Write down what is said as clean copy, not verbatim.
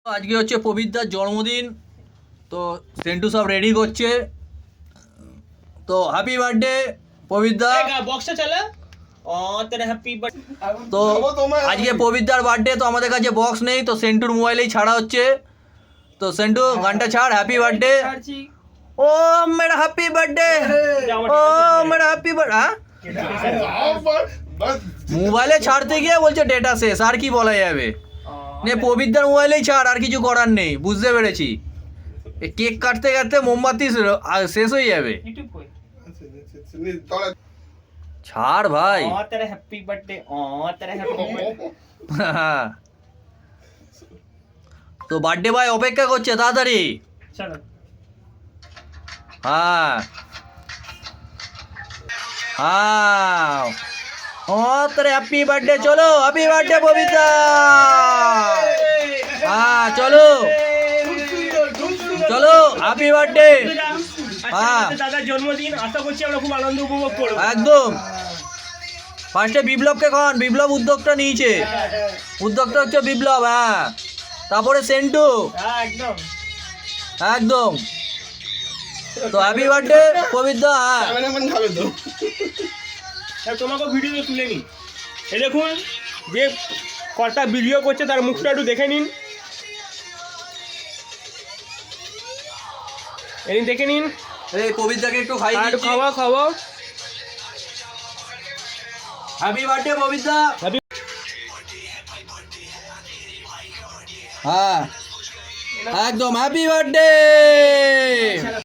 আজকে হচ্ছে পবিত্রার জন্মদিন, তো সেন্টু সব রেডি করছে। তো হ্যাপি বার্থডে পবিত্রা। বক্সটা চালা তেরা হ্যাপি বার্থডে। তো আজকে পবিত্রার বার্থডে, তো আমাদের কাছে বক্স নেই, তো সেন্টুর মোবাইলেই ছাড়া হচ্ছে। তো সেন্টু গানটা ছাড়, হ্যাপি বার্থডে। ও মেরা হ্যাপি বার্থডে, ও মেরা হ্যাপি বার্থডে। হ্যাঁ, মোবাইলে ছাড়তে গিয়ে বলছে ডেটা শেষ, আর কি বলা যাবে। নে পবিত্রার মোবাইলেই ছাড়, আর কিছু করার নেই, বুঝতে পেরেছি। কেক কাটতে কাটতে মোমবাতি শেষ হয়ে যাবে। ছাড় ভাই। তেরা হ্যাপি বার্থডে, তেরা হ্যাপি বার্থডে। তো বার্থডে ভাই অপেক্ষা করছে, তাড়াতাড়ি। চলো। হ্যাঁ হ্যাঁ, ও তেরে হ্যাপি বার্থডে, চলো হ্যাপি বার্থডে পবিত্রা। হ্যাঁ চলো চলো, হ্যাপি বার্থডে। হ্যাঁ দাদার জন্মদিন, আশা করছি আমরা খুব আনন্দ উপভোগ করবো। একদম। ফার্স্টে বিপ্লবকে খান, বিপ্লব উদ্যোগটা নিয়েছে, উদ্যোগটা হচ্ছে বিপ্লব। হ্যাঁ, তারপরে সেন্টু। একদম একদম। তো হ্যাপি বার্থডে পবিত্রা। হ্যাঁ, তোমাকে ভিডিও তুলে নিন। এই দেখুন, যে কটা ভিডিও করছে তার মুখটা একটু দেখে নিন। এই দেখে নিন, এই পবিত্রাকে একটু খাই আর দিচ্ছি। খাওয়া। Happy birthday Pabitra. হ্যাপি। হ্যাঁ একদম, হ্যাপি বার্থডে।